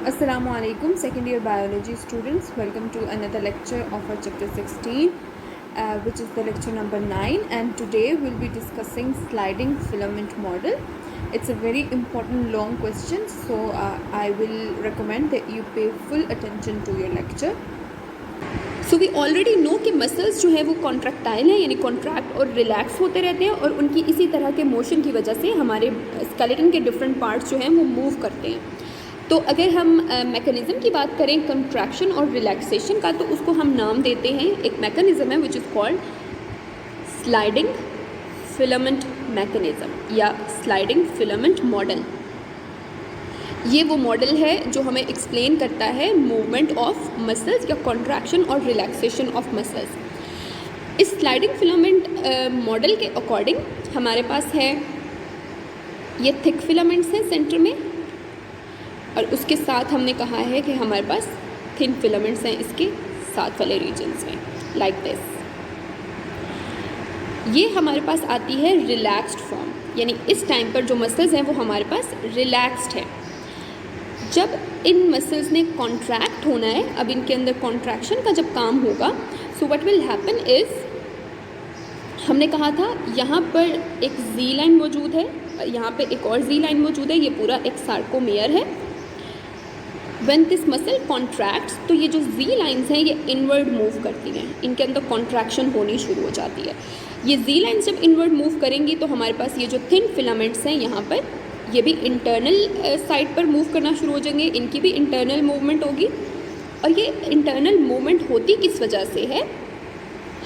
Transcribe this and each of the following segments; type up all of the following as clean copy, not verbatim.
Assalamu alaikum, second year biology students. Welcome to another lecture of our chapter 16, which is the lecture number 9. And today we'll be discussing sliding filament model. It's a very important long question, so I will recommend that you pay full attention to your lecture. So we already know कि muscles जो है वो contractile हैं, यानी contract और relax होते रहते हैं, और उनकी इसी तरह के मोशन की वजह से हमारे स्केलेटन के डिफरेंट पार्ट्स जो हैं वो मूव करते हैं। तो अगर हम मैकेनिज़्म की बात करें कंट्रैक्शन और रिलैक्सेशन का, तो उसको हम नाम देते हैं, एक मैकेनिज़्म है which is called sliding filament mechanism या स्लाइडिंग फिलामेंट मॉडल। ये वो मॉडल है जो हमें एक्सप्लेन करता है मूवमेंट ऑफ मसल्स या कॉन्ट्रैक्शन और रिलैक्सेशन ऑफ मसल्स। इस स्लाइडिंग फिलामेंट मॉडल के अकॉर्डिंग हमारे पास है ये थिक फिलामेंट्स हैं सेंटर में, और उसके साथ हमने कहा है कि हमारे पास थिन फिलामेंट्स हैं इसके साथ वाले रीजन्स में, लाइक दिस। ये हमारे पास आती है रिलैक्स्ड फॉर्म, यानी इस टाइम पर जो मसल्स हैं वो हमारे पास रिलैक्स्ड है। जब इन मसल्स ने कॉन्ट्रैक्ट होना है, अब इनके अंदर कॉन्ट्रैक्शन का जब काम होगा, so what will happen is, हमने कहा था यहाँ पर एक जी लाइन मौजूद है, यहाँ पे एक और जी लाइन मौजूद है, ये पूरा एक सार्कोमेयर है। व्हेन दिस मसल कॉन्ट्रैक्ट्स, तो ये जो जी लाइंस हैं ये इनवर्ड मूव करती हैं, इनके अंदर कॉन्ट्रैक्शन होनी शुरू हो जाती है। ये जी लाइंस जब इनवर्ड मूव करेंगी तो हमारे पास ये जो थिन फिलामेंट्स हैं यहाँ पर, ये भी इंटरनल साइड पर मूव करना शुरू हो जाएंगे, इनकी भी इंटरनल मूवमेंट होगी। और ये इंटरनल मूवमेंट होती किस वजह से है,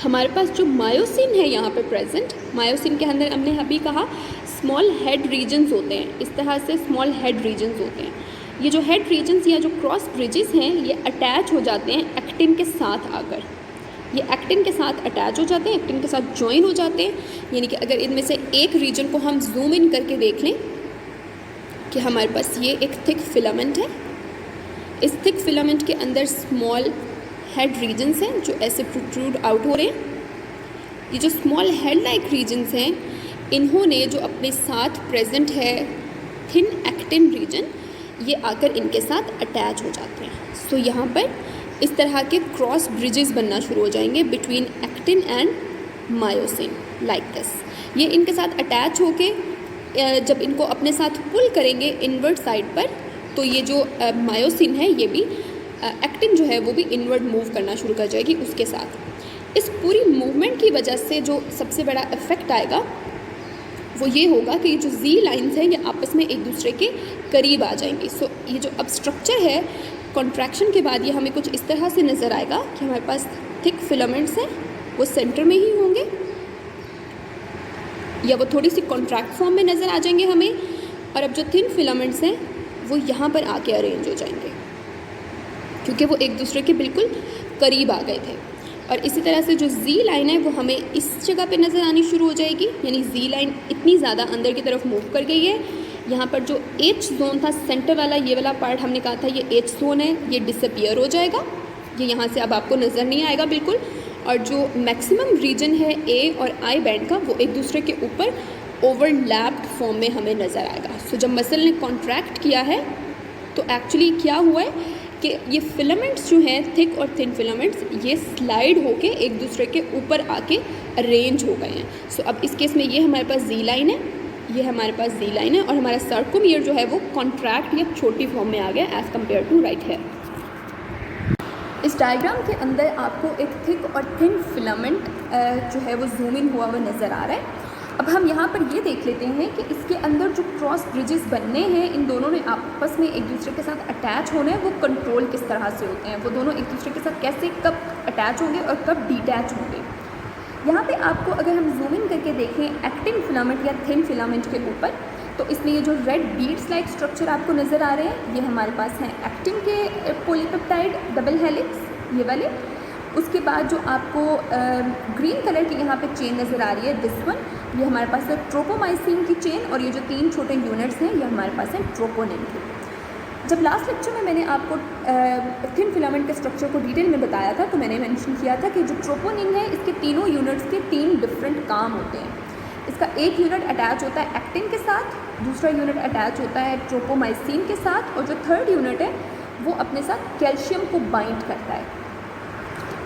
हमारे पास जो मायोसिन है यहाँ पे प्रेजेंट, मायोसिन के अंदर हमने अभी कहा स्मॉल हेड रीजन्स होते हैं, इस तरह से स्मॉल हेड रीजन्स होते हैं। ये जो हेड रीजन्स या जो क्रॉस ब्रिजेस हैं ये अटैच हो जाते हैं एक्टिन के साथ आकर, ये एक्टिन के साथ अटैच हो जाते हैं, एक्टिन के साथ ज्वाइन हो जाते हैं। यानी कि अगर इनमें से एक रीजन को हम जूम इन करके देख लें कि हमारे पास ये एक थिक फिलामेंट है, इस थिक फिलामेंट के अंदर स्मॉल हेड रीजन्स हैं जो ऐसे प्रोट्रूड आउट हो रहे हैं। ये जो स्मॉल हेड लाइक रीजन्स हैं, इन्होंने जो अपने साथ प्रेजेंट है थिन एक्टिन रीजन, ये आकर इनके साथ अटैच हो जाते हैं। सो यहाँ पर इस तरह के क्रॉस ब्रिजेस बनना शुरू हो जाएंगे between actin and myosin, like this. ये इनके साथ अटैच होके जब इनको अपने साथ पुल करेंगे इनवर्ड साइड पर, तो ये जो मायोसिन है ये भी एक्टिन जो है वो भी इनवर्ड मूव करना शुरू कर जाएगी उसके साथ। इस पूरी मूवमेंट की वजह से जो सबसे बड़ा इफ़ेक्ट आएगा वो ये होगा कि जो जी लाइंस हैं ये आपस में एक दूसरे के करीब आ जाएंगी। सो ये जो अब स्ट्रक्चर है कॉन्ट्रैक्शन के बाद, ये हमें कुछ इस तरह से नज़र आएगा कि हमारे पास थिक फिलामेंट्स हैं वो सेंटर में ही होंगे, या वो थोड़ी सी कॉन्ट्रैक्ट फॉर्म में नज़र आ जाएंगे हमें, और अब जो थिन फिलामेंट्स हैं वो यहाँ पर आके अरेंज हो जाएंगे क्योंकि वो एक दूसरे के बिल्कुल करीब आ गए थे। और इसी तरह से जो जी लाइन है वो हमें इस जगह पे नज़र आनी शुरू हो जाएगी, यानी जी लाइन इतनी ज़्यादा अंदर की तरफ मूव कर गई है। यहाँ पर जो एच जोन था सेंटर वाला, ये वाला पार्ट हमने कहा था ये एच जोन है, ये डिसअपियर हो जाएगा, ये यहाँ से अब आपको नज़र नहीं आएगा बिल्कुल। और जो मैक्सिमम रीजन है ए और आई बैंड का, वो एक दूसरे के ऊपर ओवरलैप्ड फॉर्म में हमें नज़र आएगा। सो जब मसल ने कॉन्ट्रैक्ट किया है तो एक्चुअली क्या हुआ है कि ये फिलामेंट्स जो हैं थिक और थिन फिलामेंट्स, ये स्लाइड होके एक दूसरे के ऊपर आके अरेंज हो गए हैं। सो अब इस केस में ये हमारे पास जी लाइन है, ये हमारे पास जी लाइन है, और हमारा सार्कोमियर जो है वो कॉन्ट्रैक्ट या छोटी फॉर्म में आ गया as compare to right here. इस डायग्राम के अंदर आपको एक थिक और थिन फिलामेंट जो है वो जूम इन हुआ नज़र आ रहा है। अब हम यहाँ पर ये देख लेते हैं कि इसके अंदर जो क्रॉस ब्रिजेस बनने हैं, इन दोनों ने आपस में एक दूसरे के साथ अटैच होने हैं, वो कंट्रोल किस तरह से होते हैं, वो दोनों एक दूसरे के साथ कैसे कब अटैच होंगे और कब डिटैच होंगे। यहाँ पे आपको अगर हम जूम इन करके देखें एक्टिन फिलामेंट या थिन फिलामेंट के ऊपर, तो इसमें ये जो रेड बीड्स लाइक स्ट्रक्चर आपको नज़र आ रहे हैं, ये हमारे पास हैं एक्टिन के पॉलीपेप्टाइड डबल हेलिक्स, ये वाले। उसके बाद जो आपको ग्रीन कलर की यहाँ पे चेन नज़र आ रही है, दिस वन, ये हमारे पास है ट्रोपोमाइसिन की चेन, और ये जो 3 छोटे यूनिट्स हैं ये हमारे पास हैं ट्रोपोनिन के। जब लास्ट लेक्चर में मैंने आपको थिन फिलामेंट के स्ट्रक्चर को डिटेल में बताया था, तो मैंने मेंशन किया था कि जो ट्रोपोनिन है इसके तीनों यूनिट्स के 3 डिफरेंट काम होते हैं। इसका एक यूनिट अटैच होता है एक्टिन के साथ, दूसरा यूनिट अटैच होता है ट्रोपोमाइसिन के साथ, और जो थर्ड यूनिट है वो अपने साथ कैल्शियम को बाइंड करता है।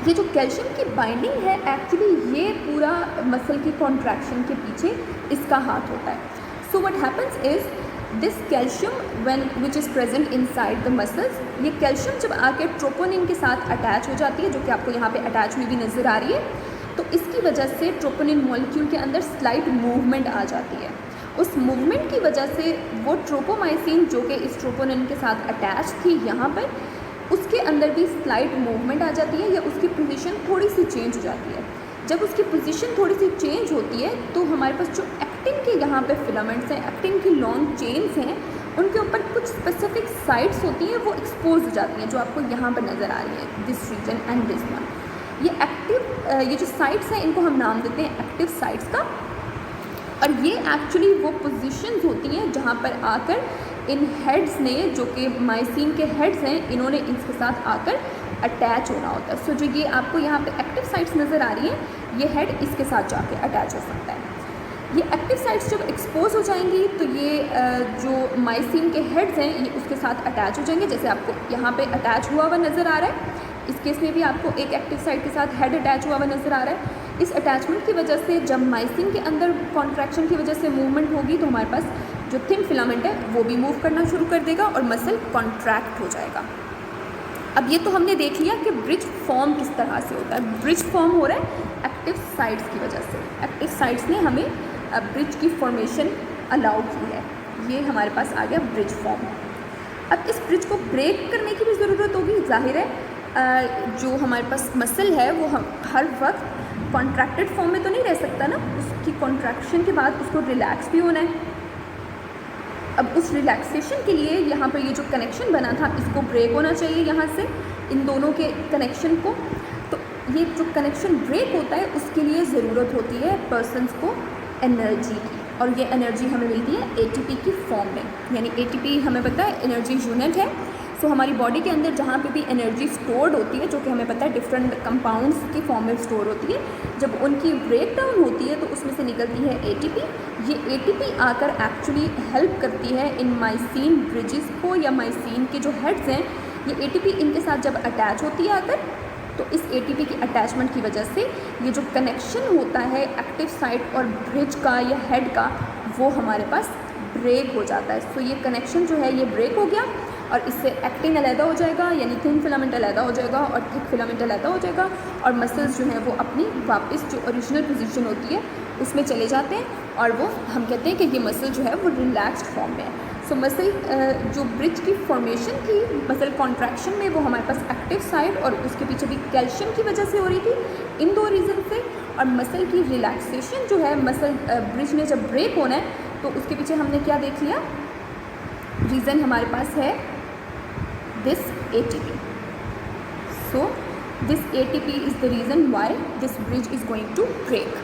ये जो कैल्शियम की बाइंडिंग है एक्चुअली ये पूरा मसल की कॉन्ट्रैक्शन के पीछे इसका हाथ होता है। So what happens is this calcium when which is present inside the muscles, ये कैल्शियम जब आके ट्रोपोनिन के साथ अटैच हो जाती है, जो कि आपको यहाँ पे अटैच हुई भी नज़र आ रही है, तो इसकी वजह से ट्रोपोनिन मॉलिक्यूल के अंदर स्लाइट मूवमेंट आ जाती है। उस मूवमेंट की वजह से वो ट्रोपोमाइसिन जो कि इस ट्रोपोनिन के साथ अटैच थी यहाँ पर, उसके अंदर भी स्लाइट मूवमेंट आ जाती है या उसकी पोजीशन थोड़ी सी चेंज हो जाती है। जब उसकी पोजीशन थोड़ी सी चेंज होती है तो हमारे पास जो एक्टिन के यहाँ पे फिलामेंट्स हैं, एक्टिन की लॉन्ग चेन्स हैं, उनके ऊपर कुछ स्पेसिफिक साइट्स होती हैं, वो एक्सपोज हो जाती हैं, जो आपको यहाँ पर नज़र आ रही है, this region and this one. ये एक्टिव ये जो साइट्स हैं इनको हम नाम देते हैं एक्टिव साइट्स का, और ये एक्चुअली वो पोजीशंस होती हैं जहाँ पर आकर इन हेड्स ने, जो कि माइसिन के हेड्स हैं, इन्होंने इसके साथ आकर अटैच होना होता है। सो जो ये आपको यहाँ पे एक्टिव साइट्स नज़र आ रही हैं, ये हेड इसके साथ जाके अटैच हो सकता है। ये एक्टिव साइट्स जब एक्सपोज हो जाएंगी तो ये जो माइसिन के हेड्स हैं ये उसके साथ अटैच हो जाएंगे, जैसे आपको यहाँ पे अटैच हुआ हुआ नज़र आ रहा है। इस केस में भी आपको एक एक्टिव साइट के साथ हेड अटैच हुआ हुआ नज़र आ रहा है। इस अटैचमेंट की वजह से जब माइसिन के अंदर कॉन्ट्रैक्शन की वजह से मूवमेंट होगी तो हमारे पास जो थिन फिलामेंट है वो भी मूव करना शुरू कर देगा और मसल कॉन्ट्रैक्ट हो जाएगा। अब ये तो हमने देख लिया कि ब्रिज फॉर्म किस तरह से होता है। ब्रिज फॉर्म हो रहा है एक्टिव साइट्स की वजह से। एक्टिव साइट्स ने हमें ब्रिज की फॉर्मेशन अलाउ की है। ये हमारे पास आ गया ब्रिज फॉर्म। अब इस ब्रिज को ब्रेक करने की भी ज़रूरत होगी। जाहिर है जो हमारे पास मसल है वो हम हर वक्त कॉन्ट्रैक्टेड फॉर्म में तो नहीं रह सकता ना, उसकी कॉन्ट्रैक्शन के बाद उसको रिलैक्स भी होना है। अब उस रिलैक्सेशन के लिए यहाँ पर ये जो कनेक्शन बना था इसको ब्रेक होना चाहिए यहाँ से, इन दोनों के कनेक्शन को। तो ये जो कनेक्शन ब्रेक होता है उसके लिए ज़रूरत होती है पर्सन्स को एनर्जी की, और ये एनर्जी हमें मिलती है एटीपी की फॉर्म में। यानी एटीपी हमें पता है एनर्जी यूनिट है। सो हमारी बॉडी के अंदर जहाँ पे भी एनर्जी स्टोर्ड होती है, जो कि हमें पता है डिफरेंट कंपाउंड्स की फॉर्म में स्टोर होती है, जब उनकी ब्रेक डाउन होती है तो उसमें से निकलती है एटीपी। ये एटीपी आकर एक्चुअली हेल्प करती है इन माइसिन ब्रिजेस को, या माइसिन के जो हेड्स हैं, ये एटीपी इनके साथ जब अटैच होती है आकर, तो इस एटीपी की अटैचमेंट की वजह से ये जो कनेक्शन होता है एक्टिव साइट और ब्रिज का या हेड का, वो हमारे पास ब्रेक हो जाता है। सो ये कनेक्शन जो है ये ब्रेक हो गया और इससे एक्टिन अलहदा हो जाएगा, यानी थिन फिलामेंट अलहदा हो जाएगा और थिक फिलामेंट अलहदा हो जाएगा, और मसल्स जो हैं वो अपनी वापस जो ओरिजिनल पोजीशन होती है उसमें चले जाते हैं, और वो हम कहते हैं कि ये मसल जो है वो रिलैक्स्ड फॉर्म में है। सो मसल जो ब्रिज की फॉर्मेशन थी मसल कॉन्ट्रैक्शन में, वो हमारे पास एक्टिव साइड और उसके पीछे भी कैल्शियम की वजह से हो रही थी, इन दो रीज़न से। और मसल की रिलैक्सेशन जो है, मसल ब्रिज ने जब ब्रेक होना है तो उसके पीछे हमने क्या देख लिया, रीज़न हमारे पास है this ATP. So this ATP is the reason why this bridge is going to break.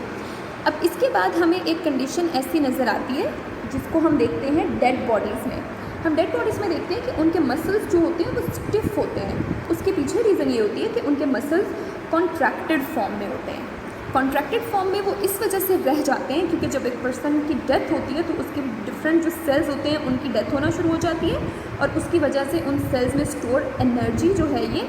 अब इसके बाद हमें एक कंडीशन ऐसी नज़र आती है जिसको हम देखते हैं डेड बॉडीज़ में। हम डेड बॉडीज़ में देखते हैं कि उनके मसल्स जो होते हैं वो स्टिफ होते हैं। उसके पीछे रीज़न ये होती है कि उनके मसल्स कॉन्ट्रैक्टेड फॉर्म में होते हैं। कॉन्ट्रैक्टेड फॉर्म में वो इस वजह से रह जाते हैं क्योंकि जब एक पर्सन की डेथ होती है तो उसके डिफरेंट जो सेल्स होते हैं उनकी डेथ होना शुरू हो जाती है, और उसकी वजह से उन सेल्स में स्टोर एनर्जी जो है ये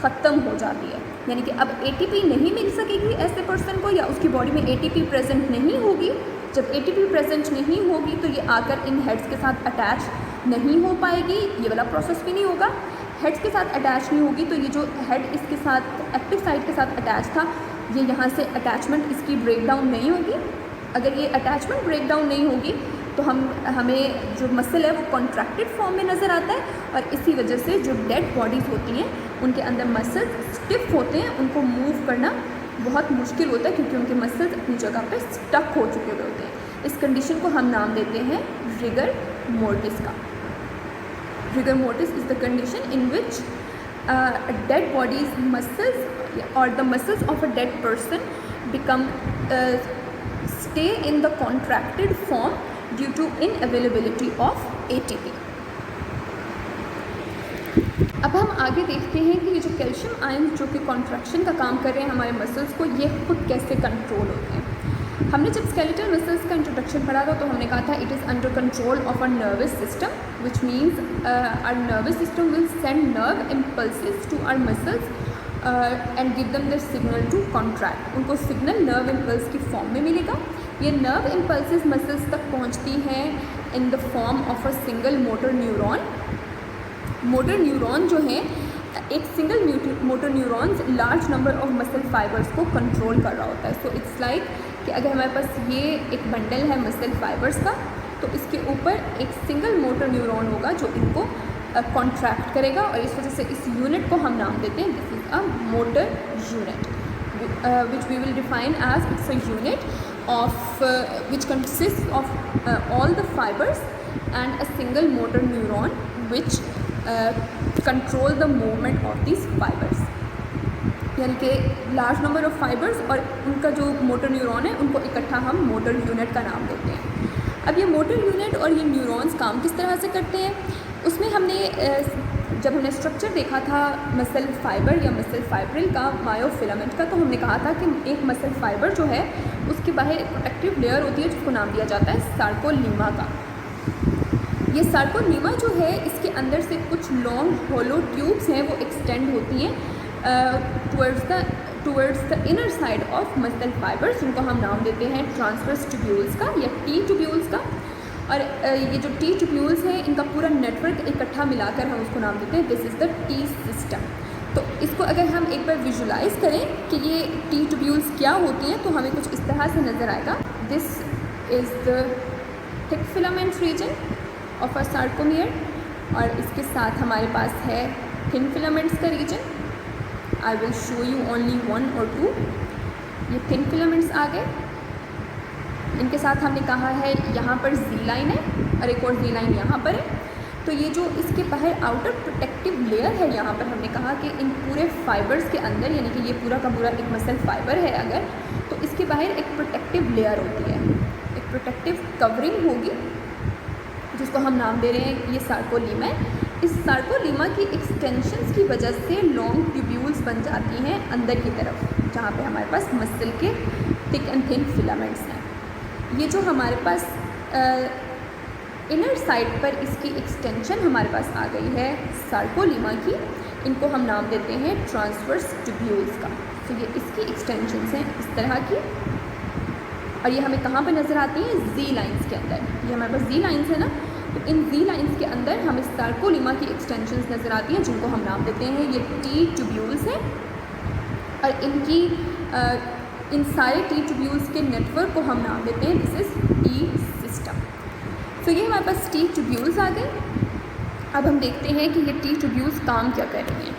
ख़त्म हो जाती है। यानी कि अब एटीपी नहीं मिल सकेगी ऐसे पर्सन को, या उसकी बॉडी में एटीपी प्रेजेंट नहीं होगी। जब एटीपी प्रेजेंट नहीं होगी तो ये आकर इन हेड्स के साथ अटैच नहीं हो पाएगी, ये वाला प्रोसेस भी नहीं होगा। हेड्स के साथ अटैच नहीं होगी तो ये जो हेड इसके साथ एक्टिव साइट के साथ अटैच था, ये यहाँ से अटैचमेंट इसकी ब्रेक डाउन नहीं होगी। अगर ये अटैचमेंट ब्रेक डाउन नहीं होगी तो हमें जो मसल है वो कॉन्ट्रैक्टेड फॉर्म में नज़र आता है, और इसी वजह से जो डेड बॉडीज़ होती हैं उनके अंदर मसल्स स्टिफ होते हैं, उनको मूव करना बहुत मुश्किल होता है क्योंकि उनके मसल्स अपनी जगह पर स्टक हो चुके हुए होते हैं। इस कंडीशन को हम नाम देते हैं रिगर मोर्टिस का। Rigor mortis is the condition in which dead body's muscles or the muscles of a dead person become stay in the contracted form due to inavailability of ATP. अब हम आगे देखते हैं कि ये जो कैल्शियम आयन जो कि कॉन्ट्रैक्शन का काम कर रहे हैं हमारे मसल्स को, ये खुद कैसे कंट्रोल होते हैं। हमने जब स्केलेटल मसल्स का इंट्रोडक्शन पढ़ा था तो हमने कहा था it is under control of our nervous system, which means our nervous system will send nerve impulses to our muscles and give them the signal to contract. उनको सिग्नल नर्व इम्पल्स की form में मिलेगा। ये nerve impulses muscles तक पहुंचती हैं in the form of a single motor neuron. Motor neuron जो है, एक single motor neurons large number of muscle fibers को कंट्रोल कर रहा होता है। सो इट्स लाइक कि अगर हमारे पास ये एक बंडल है मसल फाइबर्स का, तो इसके ऊपर एक सिंगल मोटर न्यूरॉन होगा जो इनको कॉन्ट्रैक्ट करेगा, और इस वजह से इस यूनिट को हम नाम देते हैं this is a motor unit, which we will define as it's a unit of which consists of all the fibers and a single motor neuron which control the movement of these fibers। यानी कि large number of fibres और उनका जो motor neuron है उनको इकट्ठा हम motor unit का नाम देते हैं। अब ये मोटर यूनिट और ये न्यूरॉन्स काम किस तरह से करते हैं, उसमें हमने जब हमने स्ट्रक्चर देखा था मसल फाइबर या मसल फाइब्रिल का, मायोफिलामेंट का, तो हमने कहा था कि एक मसल फाइबर जो है उसके बाहर एक प्रोटेक्टिव लेयर होती है जिसको नाम दिया जाता है सार्कोलीमा का। ये सार्कोलीमा जो है इसके अंदर से कुछ लॉन्ग होलो ट्यूब्स हैं वो एक्सटेंड होती हैं towards the inner side of muscle fibres, जिनको हम नाम देते हैं ट्रांसवर्स ट्यूब्यूल्स का या टी ट्यूब्यूल्स का। और ये जो टी ट्यूब्यूल्स हैं इनका पूरा नेटवर्क इकट्ठा मिलाकर हम उसको नाम देते हैं this is the T system. तो इसको अगर हम एक बार विजुलाइज करें कि ये टी ट्यूब्यूल्स क्या होती हैं तो हमें कुछ इस तरह से नज़र आएगा। This is the thick filament region of a sarcomere, और इसके साथ हमारे पास है थिन फिलामेंट्स का रीजन। I will show you only 1 or 2। ये थिन फिलामेंट्स आ गए, इनके साथ हमने कहा है यहाँ पर जी लाइन है और एक और जी लाइन यहाँ पर है। तो ये जो इसके बाहर आउटर प्रोटेक्टिव लेयर है, यहाँ पर हमने कहा कि इन पूरे फाइबर्स के अंदर, यानी कि ये पूरा का पूरा एक मसल फाइबर है अगर, तो इसके बाहर एक प्रोटेक्टिव लेयर होती है, एक प्रोटेक्टिव कवरिंग होगी जिसको हम नाम दे रहे हैं ये सार्कोलीमा है। इस सार्कोलीमा की एक्सटेंशंस की वजह से लॉन्ग ट्यूब्यूल्स बन जाती हैं अंदर की तरफ, जहाँ पे हमारे पास मसल के थिक एंड थिन फिलामेंट्स हैं। ये जो हमारे पास इनर साइड पर इसकी एक्सटेंशन हमारे पास आ गई है सार्कोलीमा की, इनको हम नाम देते हैं ट्रांसवर्स ट्यूब्यूल्स का। तो ये इसकी एक्सटेंशंस हैं इस तरह की, और ये हमें कहाँ पे नज़र आती हैं, जी लाइंस के अंदर। ये हमारे पास जी लाइंस है ना, तो इन जी लाइंस के अंदर हमें सार्कोलीमा की एक्सटेंशंस नज़र आती हैं जिनको हम नाम देते हैं ये टी ट्यूब्यूल्स हैं। और इनकी इन सारे टी ट्यूब्यूल्स के नेटवर्क को हम नाम देते हैं दिस इज़ टी सिस्टम। तो ये हमारे पास टी ट्यूब्यूल्स आ गए। अब हम देखते हैं कि ये टी ट्यूब्यूल्स काम क्या कर रही हैं।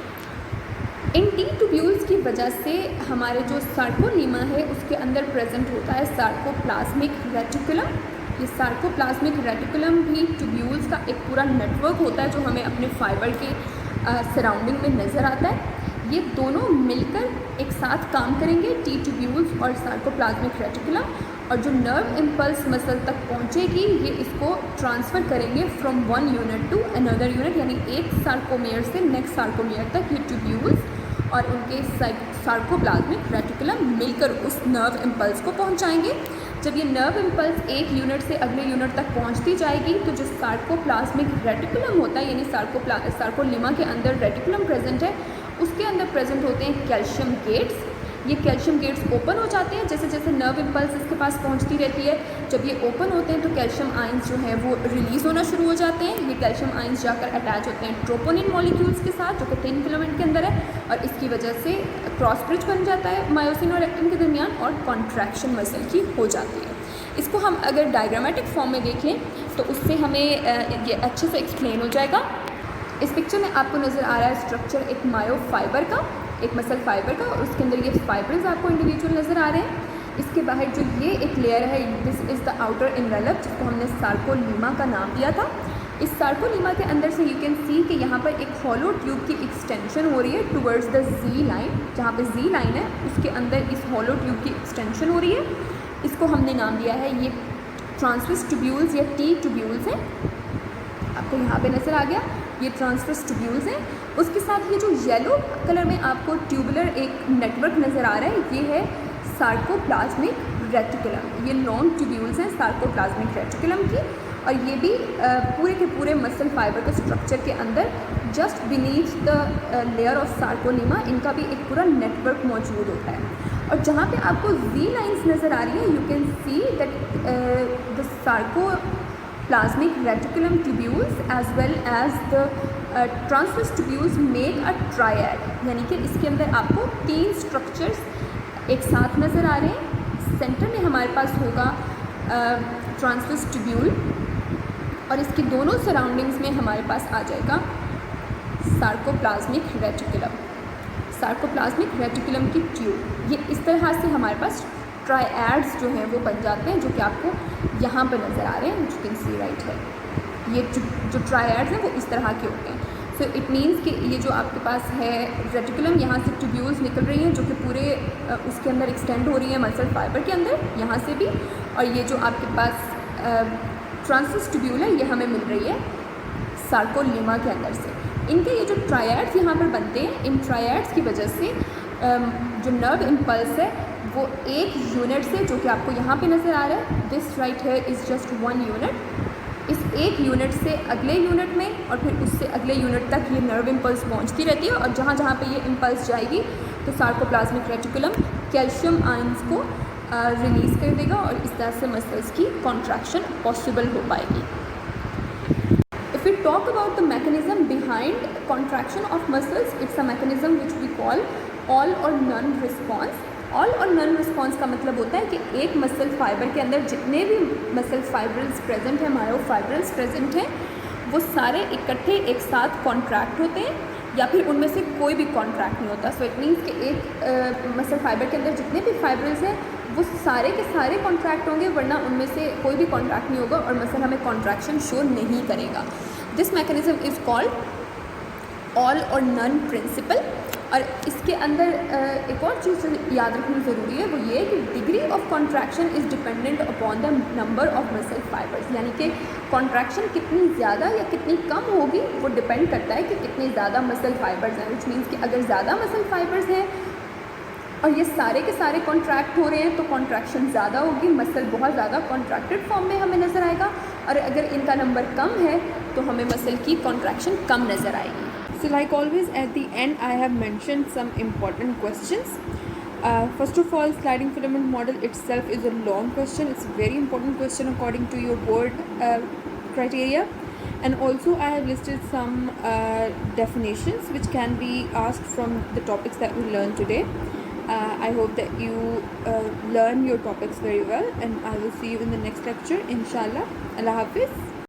इन टी ट्यूब्यूल्स की वजह से हमारे जो सार्कोलीमा है उसके अंदर प्रेजेंट होता है सार्कोप्लाज्मिक रेटिकुलम। ये सार्कोप्लाज्मिक रेटिकुलम भी ट्यूब्यूल्स का एक पूरा नेटवर्क होता है जो हमें अपने फाइबर के सराउंडिंग में नज़र आता है। ये दोनों मिलकर एक साथ काम करेंगे, टी ट्यूब्यूल्स और सार्कोप्लाज्मिक रेटिकुलम, और जो नर्व इम्पल्स मसल तक पहुंचेगी ये इसको ट्रांसफ़र करेंगे from one unit to another unit, यानी एक सार्कोमियर से नेक्स्ट सार्कोमियर तक ये ट्यूब्यूल्स और उनके सार्कोप्लाज्मिक रेटिकुलम मिलकर उस नर्व इम्पल्स को पहुंचाएंगे। जब ये नर्व इम्पल्स एक यूनिट से अगले यूनिट तक पहुंचती जाएगी तो जो सार्कोप्लाज्मिक रेटिकुलम होता है, यानी सार्कोलीमा के अंदर रेटिकुलम प्रेजेंट है, उसके अंदर प्रेजेंट होते हैं कैल्शियम गेट्स। ये कैल्शियम गेट्स ओपन हो जाते हैं जैसे जैसे नर्व इम्पल्स इसके पास पहुंचती रहती है। जब ये ओपन होते हैं तो कैल्शियम आयंस जो है वो रिलीज़ होना शुरू हो जाते हैं। ये कैल्शियम आयंस जाकर अटैच होते हैं ट्रोपोनिन मॉलिक्यूल्स के साथ जो कि थिन फिलामेंट के अंदर है, और इसकी वजह से क्रॉस ब्रिज बन जाता है मायोसिन और एक्टिन के दरमियान, और कॉन्ट्रैक्शन मसल की हो जाती है। इसको हम अगर डायग्रामेटिक फॉर्म में देखें तो उससे हमें ये अच्छे से एक्सप्लेन हो जाएगा। इस पिक्चर में आपको नज़र आ रहा है स्ट्रक्चर एक मायोफाइबर का, एक मसल फाइबर का, और उसके अंदर ये फाइबर्स आपको इंडिविजुअल नज़र आ रहे हैं। इसके बाहर जो ये एक लेयर है this is the outer envelope, जिसको हमने सार्कोलीमा का नाम दिया था। इस सार्कोलीमा के अंदर से यू कैन सी कि यहाँ पर एक हॉलो ट्यूब की एक्सटेंशन हो रही है टुवर्ड्स द जी लाइन। जहाँ पे जी लाइन है उसके अंदर इस हॉलो ट्यूब की एक्सटेंशन हो रही है। इसको हमने नाम दिया है ये ट्रांसवर्स ट्यूब्यूल्स या टी ट्यूब्यूल्स हैं। आपको यहाँ पे नज़र आ गया ये ट्रांसवर्स ट्यूब्यूल्स हैं। उसके साथ ये जो येलो कलर में आपको ट्यूबुलर एक नेटवर्क नज़र आ रहा है ये है सार्कोप्लाज्मिक रेटिकुलम, ये लॉन्ग ट्यूब्यूल्स हैं सार्कोप्लाज्मिक रेटिकुलम की, और ये भी पूरे के पूरे मसल फाइबर के स्ट्रक्चर के अंदर just beneath the layer of sarcolemma इनका भी एक पूरा नेटवर्क मौजूद होता है। और जहाँ पे आपको वी लाइंस नज़र आ रही है, you can see that the sarcoplasmic reticulum tubules as well as the transverse tubules make a triad, यानी कि इसके अंदर आपको 3 स्ट्रक्चर्स एक साथ नज़र आ रहे हैं। सेंटर में हमारे पास होगा ट्रांसवर्स ट्यूब्यूल, और इसकी दोनों सराउंडिंग्स में हमारे पास आ जाएगा सार्कोप्लाज्मिक रेटिकुलम, सार्कोप्लाज्मिक रेटिकुलम की ट्यूब। ये इस तरह से हमारे पास ट्रायड्स जो हैं वो बन जाते हैं, जो कि आपको यहाँ पर नज़र आ रहे हैं, यू कैन सी राइट है। ये जो ट्रायड्स हैं वो इस तरह के होते हैं। सो इट मीन्स कि ये जो आपके पास है रेटिकुलम, यहाँ से ट्यूब्यूल्स निकल रही हैं जो कि पूरे उसके अंदर एक्सटेंड हो रही है मसल फाइबर के अंदर, यहाँ से भी, और ये जो आपके पास ट्रांसवर्स ट्यूब्यूल है ये हमें मिल रही है सार्कोनीमा के अंदर से। इनके ये जो ट्रायड्स यहाँ पर बनते हैं, इन ट्रायड्स की वजह से जो नर्व इम्पल्स है वो एक यूनिट से, जो कि आपको यहाँ पे नज़र आ रहा है, दिस राइट है इज़ जस्ट 1 यूनिट, इस एक यूनिट से अगले यूनिट में और फिर उससे अगले यूनिट तक ये नर्व इम्पल्स पहुँचती रहती है, और जहाँ जहाँ पे ये इम्पल्स जाएगी तो सार्कोप्लाज्मिक रेटिकुलम कैल्शियम आयंस को रिलीज़ कर देगा, और इस तरह से मसल्स की कॉन्ट्रैक्शन पॉसिबल हो पाएगी। If we talk about the mechanism behind contraction of muscles, it's a mechanism which we call all or none response. All or none response का मतलब होता है कि एक मसल फाइबर के अंदर जितने भी मसल फाइब्रल्स प्रेजेंट हैं, मायोफाइब्रल्स प्रेजेंट हैं, वो सारे इकट्ठे एक साथ कॉन्ट्रैक्ट होते हैं, या फिर उनमें से कोई भी कॉन्ट्रैक्ट नहीं होता। सो इट मीन्स कि एक मसल फाइबर के अंदर जितने भी फाइब्रल्स हैं वो सारे के सारे कॉन्ट्रैक्ट होंगे, वरना उनमें से कोई भी कॉन्ट्रैक्ट नहीं होगा और मसल हमें कॉन्ट्रैक्शन शो नहीं करेगा। This mechanism is called all और नन प्रिंसिपल। और इसके अंदर एक और चीज़ याद रखनी ज़रूरी है, वो ये है कि degree of contraction is dependent upon the number of muscle fibres, यानी कि कॉन्ट्रैक्शन कितनी ज़्यादा या कितनी कम होगी वो डिपेंड करता है कि कितने ज़्यादा मसल फाइबर्स हैं, विच मीन्स कि अगर ज़्यादा मसल फाइबर्स हैं और ये सारे के सारे कॉन्ट्रैक्ट हो रहे हैं तो कॉन्ट्रैक्शन ज़्यादा होगी, मसल बहुत ज़्यादा कॉन्ट्रैक्टेड फॉर्म में हमें नज़र आएगा, और अगर इनका नंबर कम है तो हमें मसल की कॉन्ट्रैक्शन कम नज़र आएगी। So like always at the end I have mentioned some important questions. First of all, sliding filament model itself is a long question. It's a very important question according to your board criteria. And also I have listed some definitions which can be asked from the topics that we learned today. I hope that you learn your topics very well, and I will see you in the next lecture inshallah. Allah Hafiz.